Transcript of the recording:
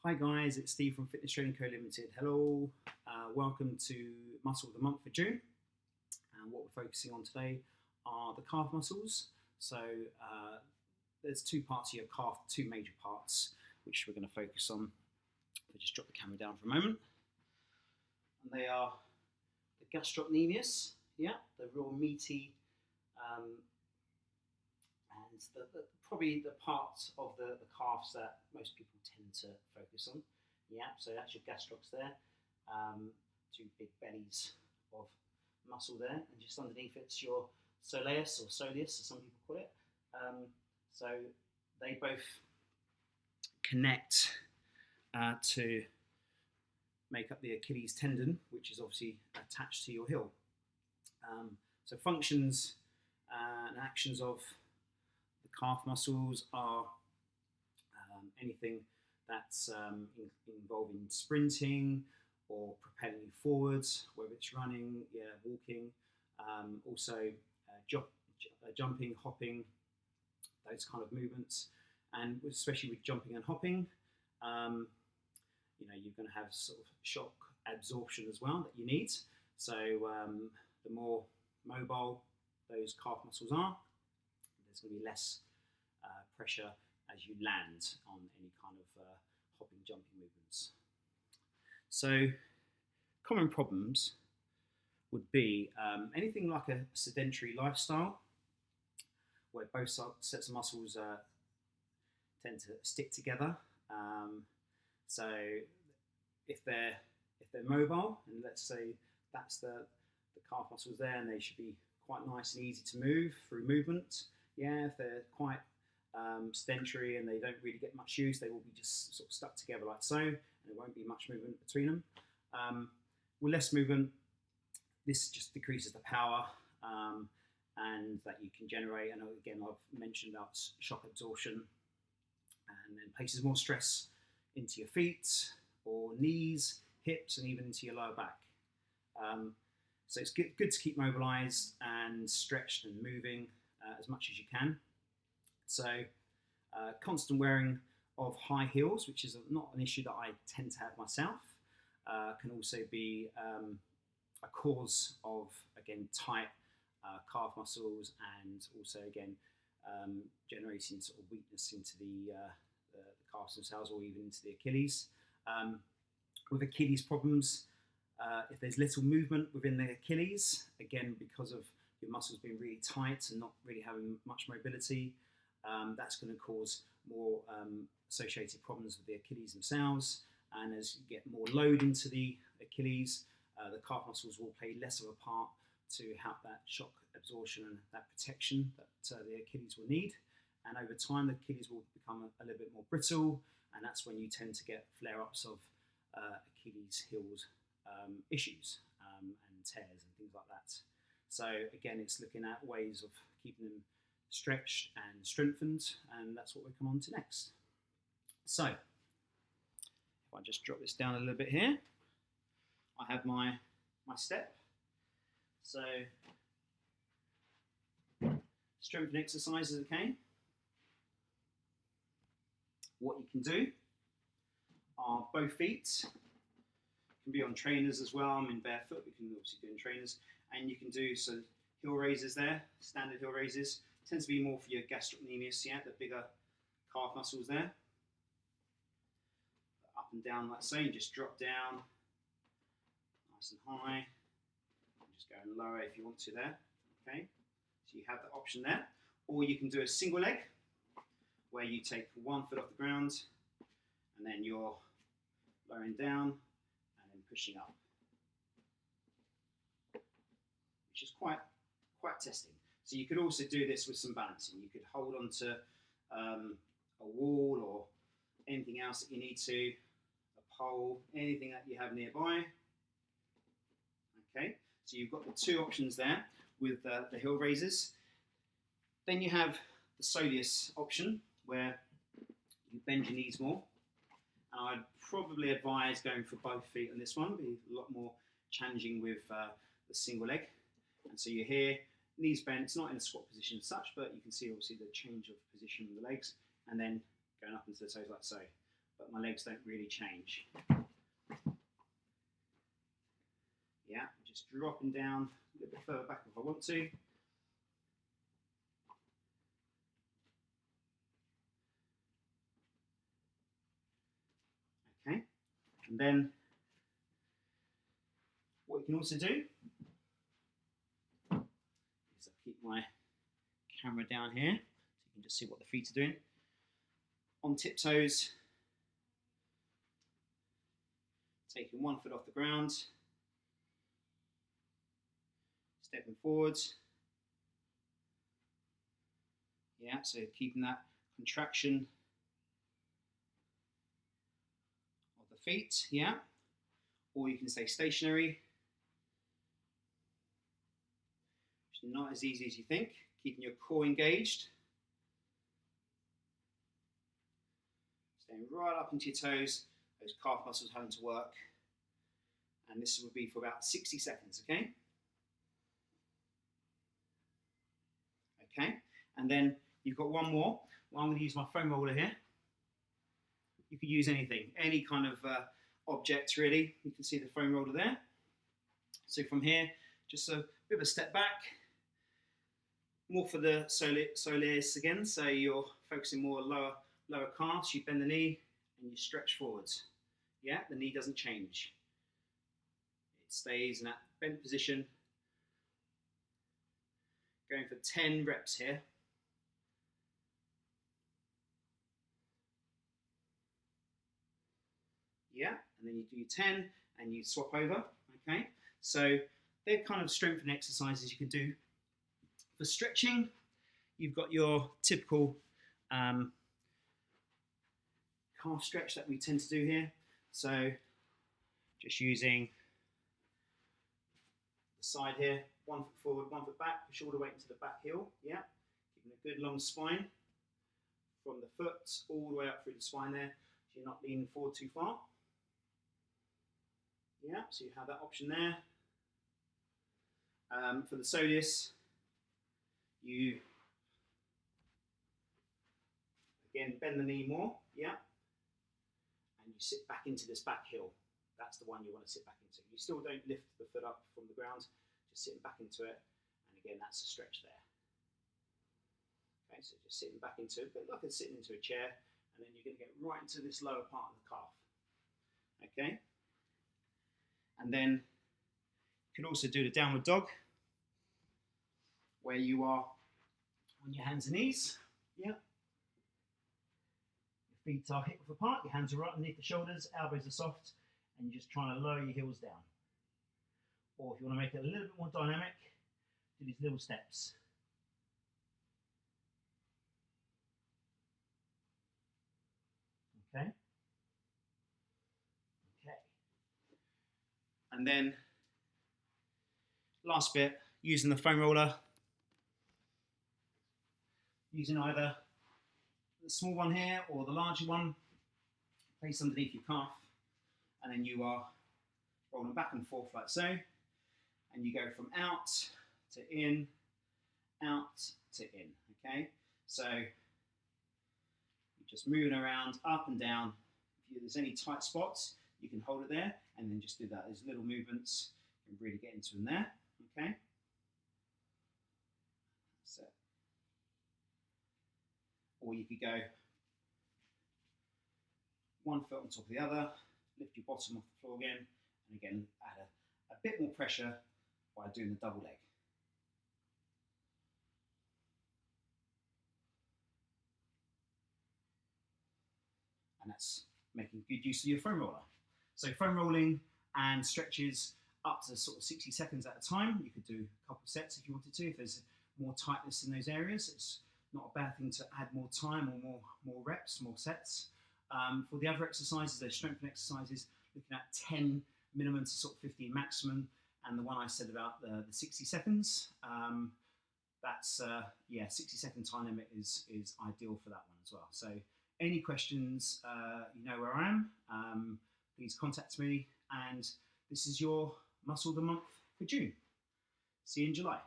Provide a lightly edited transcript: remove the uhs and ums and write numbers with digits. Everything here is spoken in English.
Hi guys, it's Steve from Fitness Training Co Limited. Hello, welcome to Muscle of the Month for June. And what we're focusing on today are the calf muscles. So there's two parts of your calf, two major parts, which we're going to focus on. I'll just drop the camera down for a moment. And they are the gastrocnemius, the real meaty, and probably the parts of the calves that most people tend to focus on. So that's your gastrocs there, two big bellies of muscle there, and just underneath it's your soleus or soleus, as some people call it. So they both connect to make up the Achilles tendon, which is obviously attached to your heel. So functions and actions of the calf muscles are anything that's involving sprinting or propelling you forwards, whether it's running, walking, also jumping, hopping, those kind of movements. And especially with jumping and hopping, you're going to have sort of shock absorption as well that you need. So the more mobile those calf muscles are, there's going to be less pressure as you land on any kind of hopping, jumping movements. So common problems would be anything like a sedentary lifestyle, where both sets of muscles tend to stick together. So if they're mobile, and let's say that's the calf muscles there, and they should be quite nice and easy to move through movement. If they're quite sedentary and they don't really get much use, they will be just sort of stuck together like so, and there won't be much movement between them. With less movement, this just decreases the power and that you can generate. And again, I've mentioned about shock absorption, and then places more stress into your feet or knees, hips, and even into your lower back. So it's good to keep mobilized and stretched and moving as much as you can. So constant wearing of high heels, which is not an issue that I tend to have myself, can also be a cause of, again, tight calf muscles, and also, again, generating sort of weakness into the calves themselves, or even into the Achilles. With Achilles problems, if there's little movement within the Achilles, again, because of your muscles being really tight and not really having much mobility, that's going to cause more associated problems with the Achilles themselves. And as you get more load into the Achilles, the calf muscles will play less of a part to help that shock absorption and that protection that the Achilles will need. And over time, the Achilles will become a little bit more brittle, and that's when you tend to get flare-ups of Achilles heels issues and tears and things like that. So again, it's looking at ways of keeping them stretched and strengthened, and that's what we'll come on to next. So if I just drop this down a little bit here, I have my step. So strengthening exercises, okay. What you can do are both feet. Can be on trainers as well. I'm in barefoot, we can obviously do in trainers. And you can do some heel raises there, standard heel raises. Tends to be more for your gastrocnemius, the bigger calf muscles there. Up and down like so, you just drop down, nice and high. Just going lower if you want to there, okay? So you have the option there. Or you can do a single leg, where you take one foot off the ground, and then you're lowering down, pushing up, which is quite testing. So you could also do this with some balancing. You could hold on to a wall or anything else that you need to, a pole, anything that you have nearby. Okay, so you've got the two options there with the heel raises. Then you have the soleus option, where you bend your knees more. I'd probably advise going for both feet on this one. Be a lot more challenging with the single leg. And so you're here, knees bent. It's not in a squat position as such, but you can see obviously the change of position of the legs, and then going up into the toes like so. but my legs don't really change. Yeah, just dropping down a little bit further back if I want to. Okay, and then what you can also do is I keep my camera down here so you can just see what the feet are doing. On tiptoes, taking one foot off the ground, stepping forwards. Yeah, so keeping that contraction of the feet, yeah. Or you can stay stationary. It's not as easy as you think. Keeping your core engaged. Staying right up into your toes, those calf muscles having to work. And this will be for about 60 seconds, okay? Okay, and then you've got one more. Well, I'm going to use my foam roller here. You could use anything, any kind of object really. You can see the foam roller there. So from here, just a bit of a step back. More for the soleus again, so you're focusing more lower calves. You bend the knee and you stretch forwards. Yeah, the knee doesn't change. It stays in that bent position. Going for 10 reps here. Yeah, and then you do 10 and you swap over, okay? So they're kind of strengthening exercises you can do. For stretching, you've got your typical calf stretch that we tend to do here. So just using the side here, 1 foot forward, 1 foot back, push all the way into the back heel, yeah? Keeping a good long spine from the foot all the way up through the spine there, so you're not leaning forward too far. Yeah, so you have that option there. For the soleus, you again bend the knee more, yeah, and you sit back into this back heel. That's the one you want to sit back into. You still don't lift the foot up from the ground, just sitting back into it, and again that's a stretch there. Okay, so just sitting back into it, a bit like it's sitting into a chair, and then you're going to get right into this lower part of the calf. Okay, and then you can also do the downward dog, where you are on your hands and knees. Yeah. Your feet are hip width apart, your hands are right underneath the shoulders, elbows are soft, and you're just trying to lower your heels down. Or if you want to make it a little bit more dynamic, do these little steps. Okay. Okay. And then last bit, using the foam roller, using either the small one here or the larger one, place underneath your calf, and then you are rolling back and forth like so, and you go from out to in, out to in, okay? So you're just moving around up and down. If there's any tight spots, you can hold it there and then just do that. There's little movements, you can really get into them there, okay? So, or you could go 1 foot on top of the other, lift your bottom off the floor again, and again add a bit more pressure by doing the double leg. And that's making good use of your foam roller. So foam rolling and stretches up to sort of 60 seconds at a time. You could do a couple of sets if you wanted to. If there's more tightness in those areas, it's not a bad thing to add more time or more reps, more sets. For the other exercises, those strengthening exercises, looking at 10 minimum to sort of 15 maximum, and the one I said about the 60 seconds, that's, 60-second time limit is ideal for that one as well. So any questions, you know where I am, please contact me, and this is your Muscle of the Month for June. See you in July.